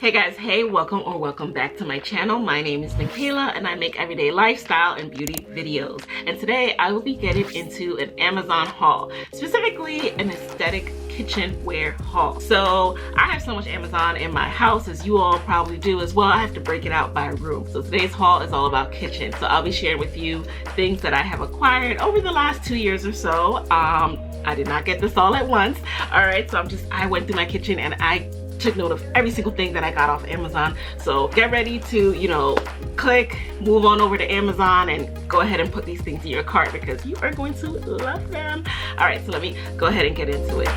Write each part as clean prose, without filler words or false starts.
Hey guys, hey, welcome back to my channel. My name is Michaela and I make everyday lifestyle and beauty videos. And today I will be getting into an Amazon haul, specifically an aesthetic kitchenware haul. So I have so much Amazon in my house, as you all probably do as well. I have to break it out by room. So today's haul is all about kitchen. So I'll be sharing with you things that I have acquired over the last 2 years or so. I did not get this all at once. All right, so I went through my kitchen and I took note of every single thing that I got off Amazon. So get ready to, click, move on over to Amazon and go ahead and put these things in your cart because you are going to love them. All right, so let me go ahead and get into it.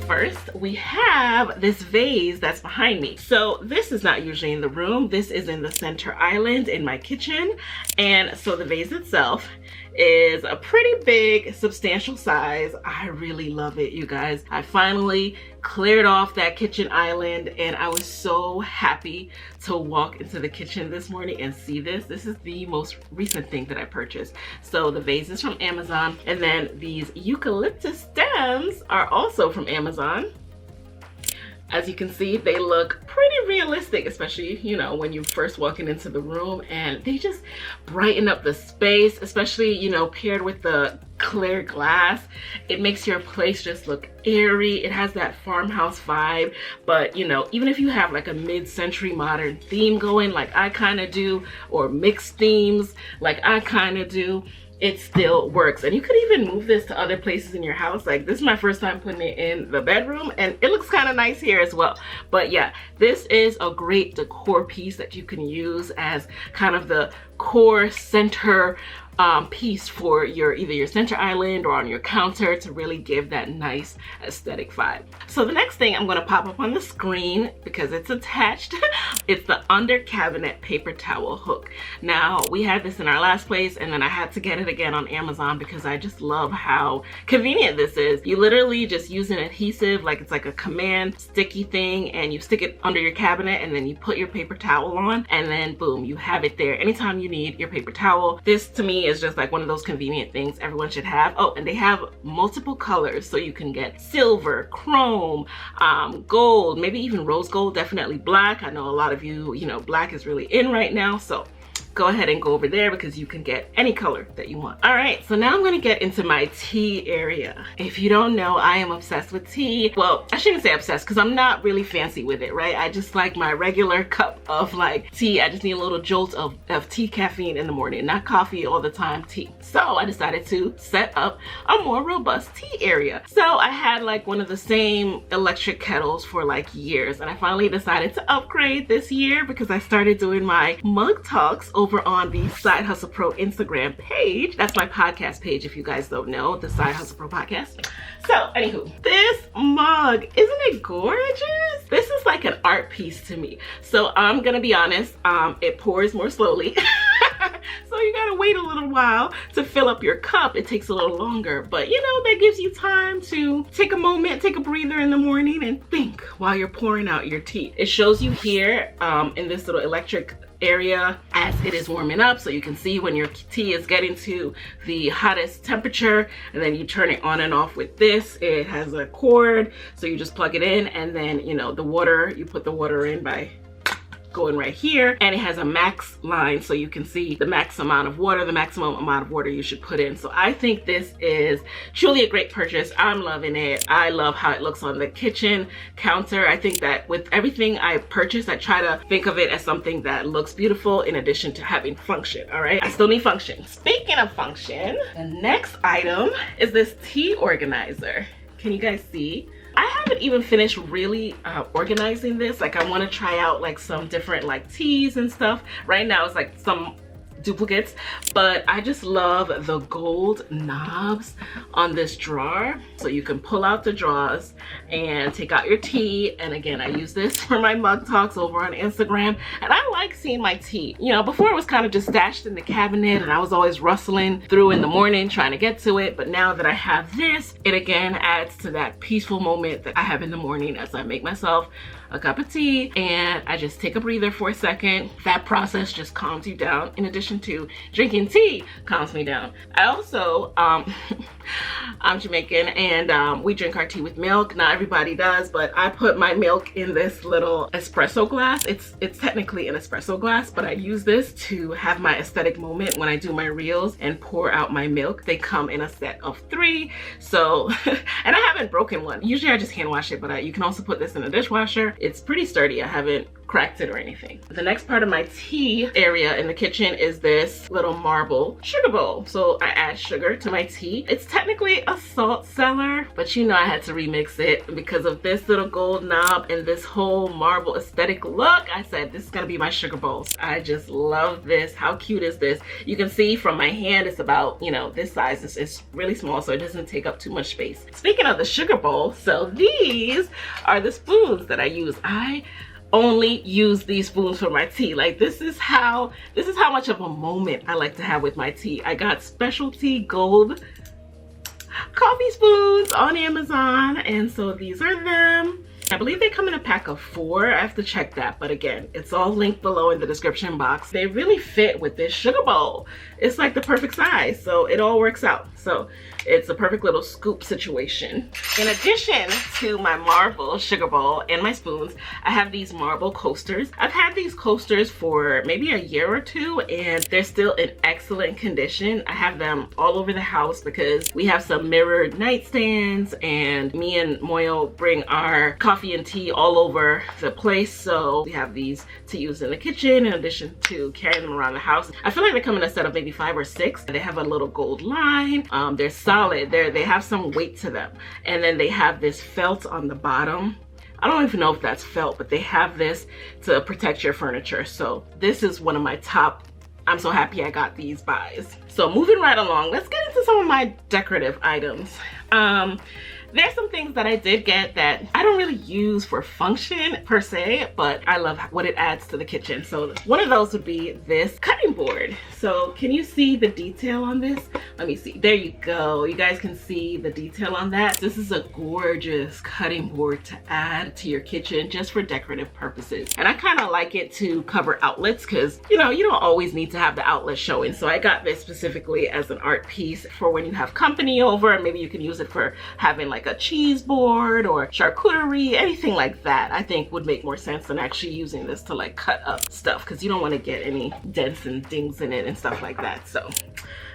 First, we have this vase that's behind me. So this is not usually in the room. This is in the center island in my kitchen. And so the vase itself is a pretty big, substantial size. I really love it, you guys. I finally cleared off that kitchen island and I was so happy to walk into the kitchen this morning and see this. This is the most recent thing that I purchased. So the vase is from Amazon, and then these eucalyptus stems are also from Amazon. As you can see, they look pretty realistic, especially, when you're first walking into the room, and they just brighten up the space, especially, paired with the clear glass. It makes your place just look airy. It has that farmhouse vibe, but even if you have like a mid-century modern theme going like I kind of do, or mixed themes like I kind of do, it still works. And you could even move this to other places in your house. Like, this is my first time putting it in the bedroom and it looks kind of nice here as well. But yeah, this is a great decor piece that you can use as kind of the core center piece for either your center island or on your counter to really give that nice aesthetic vibe. So the next thing I'm going to pop up on the screen because it's attached, it's the under cabinet paper towel hook. Now, we had this in our last place and then I had to get it again on Amazon because I just love how convenient this is. You literally just use an adhesive, like it's like a command sticky thing, and you stick it under your cabinet and then you put your paper towel on and then boom, you have it there anytime you need your paper towel. This to me is just like one of those convenient things everyone should have. Oh, and they have multiple colors, so you can get silver, chrome, gold, maybe even rose gold, definitely black. I know a lot of you, black is really in right now, so go ahead and go over there because you can get any color that you want. All right, so now I'm going to get into my tea area. If you don't know, I am obsessed with tea. Well, I shouldn't say obsessed because I'm not really fancy with it, right? I just like my regular cup of like tea. I just need a little jolt of tea caffeine in the morning, not coffee all the time, tea. So I decided to set up a more robust tea area. So I had like one of the same electric kettles for like years, and I finally decided to upgrade this year because I started doing my mug talks over on the Side Hustle Pro Instagram page. That's my podcast page if you guys don't know, the Side Hustle Pro podcast. So anywho, this mug, isn't it gorgeous? This is like an art piece to me. So I'm gonna be honest, it pours more slowly. So you gotta wait a little while to fill up your cup. It takes a little longer, but that gives you time to take a moment, take a breather in the morning and think while you're pouring out your tea. It shows you here in this little electric area as it is warming up, so you can see when your tea is getting to the hottest temperature, and then you turn it on and off with this. It has a cord, so you just plug it in, and then the water, you put the water in by going right here, and it has a max line, so you can see the maximum amount of water you should put in. So I think this is truly a great purchase. I'm loving it. I love how it looks on the kitchen counter. I think that with everything I purchase, I try to think of it as something that looks beautiful in addition to having function. All right, I still need function. Speaking of function, the next item is this tea organizer. Can you guys see? I haven't even finished really organizing this. Like, I want to try out like some different like teas and stuff. Right now it's like some duplicates, but I just love the gold knobs on this drawer. So you can pull out the drawers and take out your tea. And again, I use this for my mug talks over on Instagram, and I like seeing my tea. Before it was kind of just stashed in the cabinet and I was always rustling through in the morning trying to get to it, but now that I have this, it again adds to that peaceful moment that I have in the morning as I make myself a cup of tea and I just take a breather for a second. That process just calms you down, in addition to drinking tea calms me down. I also, I'm Jamaican and we drink our tea with milk. Not everybody does, but I put my milk in this little espresso glass. It's technically an espresso glass, but I use this to have my aesthetic moment when I do my reels and pour out my milk. They come in a set of 3. So, and I haven't broken one. Usually I just hand wash it, but you can also put this in a dishwasher. It's pretty sturdy. I haven't cracked it or anything. The next part of my tea area in the kitchen is this little marble sugar bowl. So I add sugar to my tea. It's technically a salt cellar, but you know I had to remix it because of this little gold knob and this whole marble aesthetic look. I said this is gonna be my sugar bowl. I just love this. How cute is this? You can see from my hand it's about, you know, this size. It's really small, so it doesn't take up too much space. Speaking of the sugar bowl, so these are the spoons that I use. I only use these spoons for my tea. Like this is how much of a moment I like to have with my tea. I got specialty gold coffee spoons on Amazon, and so these are them. I believe they come in a pack of 4. I have to check that, but again, it's all linked below in the description box. They really fit with this sugar bowl. It's like the perfect size, so it all works out. So it's a perfect little scoop situation. In addition to my marble sugar bowl and my spoons, I have these marble coasters. I've had these coasters for maybe a year or 2 and they're still in excellent condition. I have them all over the house because we have some mirrored nightstands and me and Moyo bring our coffee and tea all over the place. So we have these to use in the kitchen in addition to carrying them around the house. I feel like they come in a set of maybe 5 or 6. They have a little gold line. They're solid. They have some weight to them. And then they have this felt on the bottom. I don't even know if that's felt, but they have this to protect your furniture. So this is one of my top, I'm so happy I got these buys. So moving right along, let's get into some of my decorative items. There's some things that I did get that I don't really use for function per se, but I love what it adds to the kitchen. So one of those would be this cutting board. So can you see the detail on this? Let me see. There you go. You guys can see the detail on that. This is a gorgeous cutting board to add to your kitchen just for decorative purposes. And I kind of like it to cover outlets because, you know, you don't always need to have the outlet showing. So I got this specifically as an art piece for when you have company over. Maybe you can use it for having like a cheese board or charcuterie, anything like that. I think would make more sense than actually using this to like cut up stuff because you don't want to get any dents and dings in it and stuff like that. So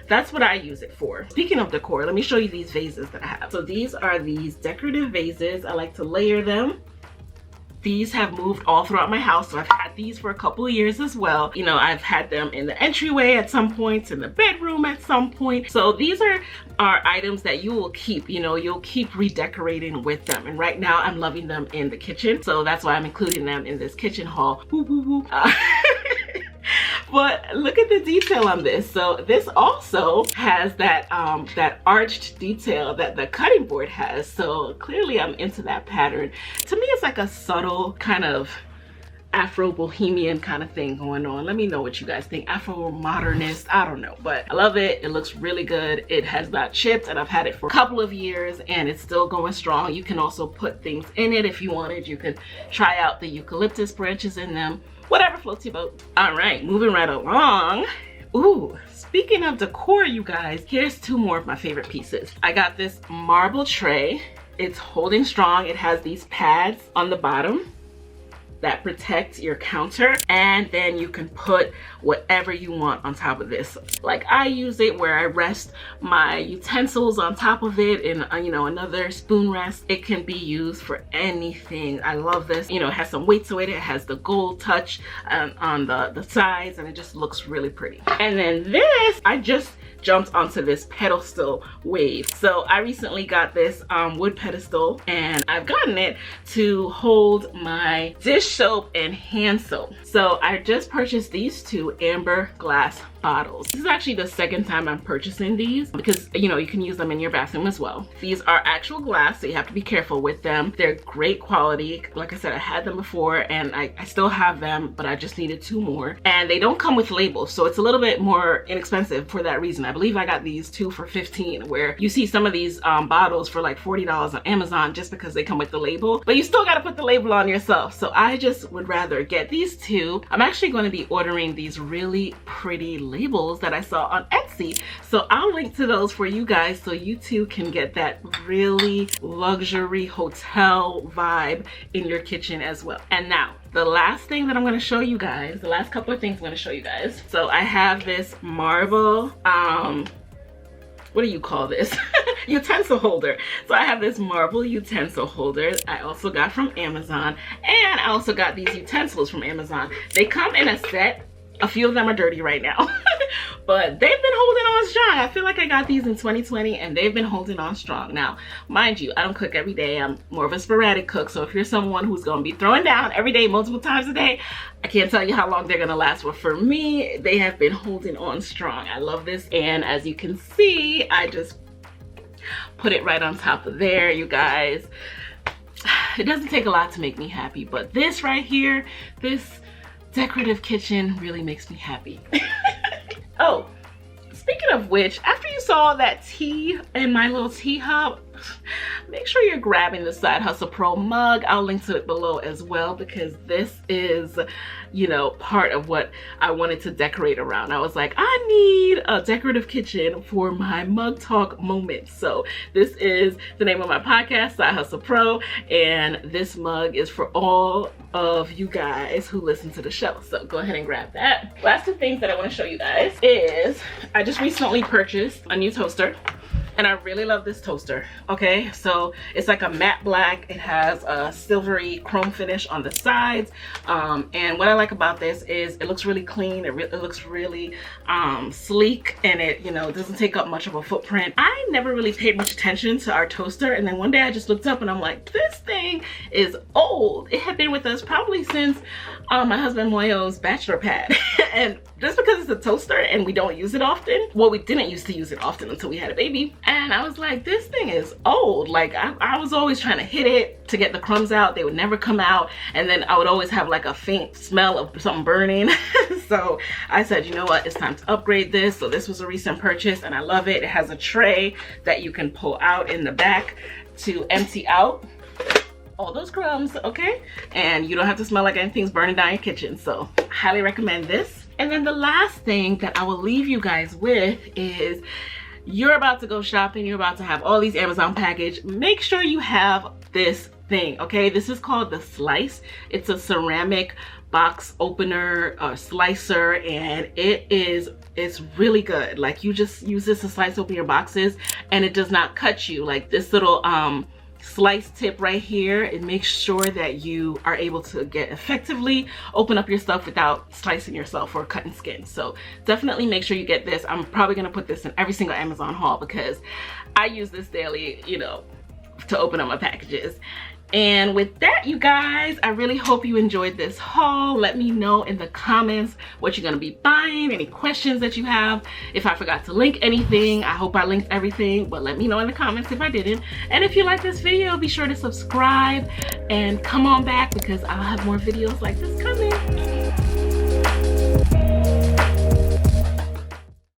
that's what I use it for. Speaking of decor, let me show you these vases that I have. So these are these decorative vases. I like to layer them. These have moved all throughout my house, so I've had these for a couple of years as well. You know, I've had them in the entryway at some points, in the bedroom at some point. So these are items that you will keep, you know, you'll keep redecorating with them. And right now I'm loving them in the kitchen. So that's why I'm including them in this kitchen haul. But look at the detail on this. So this also has that that arched detail that the cutting board has. So clearly I'm into that pattern. To me, it's like a subtle kind of Afro-bohemian kind of thing going on. Let me know what you guys think. Afro-modernist, I don't know, but I love it. It looks really good. It has not chipped and I've had it for a couple of years and it's still going strong. You can also put things in it if you wanted. You could try out the eucalyptus branches in them. Whatever floats your boat. All right, moving right along. Ooh, speaking of decor, you guys, here's 2 more of my favorite pieces. I got this marble tray. It's holding strong. It has these pads on the bottom that protect your counter, and then you can put whatever you want on top of this. Like I use it where I rest my utensils on top of it and you know, another spoon rest. It can be used for anything. I love this. You know, it has some weight to it. It has the gold touch on the sides and it just looks really pretty. And then this, I just jumped onto this pedestal wave. So I recently got this wood pedestal and I've gotten it to hold my dish soap and hand soap. So I just purchased these 2 amber glass bottles. This is actually the second time I'm purchasing these because, you know, you can use them in your bathroom as well. These are actual glass, so you have to be careful with them. They're great quality. Like I said, I had them before and I still have them, but I just needed 2 more. And they don't come with labels, so it's a little bit more inexpensive for that reason. I believe I got these 2 for $15, where you see some of these bottles for like $40 on Amazon just because they come with the label, but you still got to put the label on yourself. So I just would rather get these 2. I'm actually going to be ordering these really pretty labels that I saw on Etsy, so I'll link to those for you guys so you too can get that really luxury hotel vibe in your kitchen as well. And now the last thing that I'm going to show you guys, the last couple of things I'm going to show you guys. So I have this marble, what do you call this? Utensil holder. So I have this marble utensil holder I also got from Amazon, and I also got these utensils from Amazon. They come in a set. A few of them are dirty right now, but they've been holding on strong. I feel like I got these in 2020 and they've been holding on strong. Now, mind you, I don't cook every day. I'm more of a sporadic cook. So if you're someone who's going to be throwing down every day, multiple times a day, I can't tell you how long they're going to last. But for me, they have been holding on strong. I love this. And as you can see, I just put it right on top of there, you guys. It doesn't take a lot to make me happy, but this right here, this decorative kitchen really makes me happy. Oh, speaking of which, after you saw that tea in my little tea hub, make sure you're grabbing the Side Hustle Pro mug. I'll link to it below as well, because this is, you know, part of what I wanted to decorate around. I was like, I need a decorative kitchen for my mug talk moment. So this is the name of my podcast, Side Hustle Pro, and this mug is for all of you guys who listen to the show. So go ahead and grab that. Last 2 things that I want to show you guys is I just recently purchased a new toaster. And I really love this toaster. Okay, so it's like a matte black. It has a silvery chrome finish on the sides. And what I like about this is it looks really clean. It looks really sleek, and it, you know, doesn't take up much of a footprint. I never really paid much attention to our toaster, and then one day I just looked up and I'm like, this thing is old. It had been with us probably since my husband Moyo's bachelor pad. And just because it's a toaster and we don't use it often, well, we didn't used to use it often until we had a baby. And I was like, this thing is old. Like I was always trying to hit it to get the crumbs out. They would never come out. And then I would always have like a faint smell of something burning. So I said, you know what, it's time to upgrade this. So this was a recent purchase and I love it. It has a tray that you can pull out in the back to empty out all those crumbs, okay? And you don't have to smell like anything's burning down your kitchen. So I highly recommend this. And then the last thing that I will leave you guys with is, you're about to go shopping, you're about to have all these Amazon package. Make sure you have this thing, okay? This is called the Slice. It's a ceramic box opener or slicer, and it's really good. Like, you just use this to slice open your boxes and it does not cut you. Like this little slice tip right here, it makes sure that you are able to get effectively open up your stuff without slicing yourself or cutting skin. So definitely make sure you get this. I'm probably gonna put this in every single Amazon haul because I use this daily, you know, to open up my packages. And with that, you guys, I really hope you enjoyed this haul. Let me know in the comments what you're gonna be buying, any questions that you have. If I forgot to link anything, I hope I linked everything, but let me know in the comments if I didn't. And if you like this video, be sure to subscribe and come on back because I'll have more videos like this coming.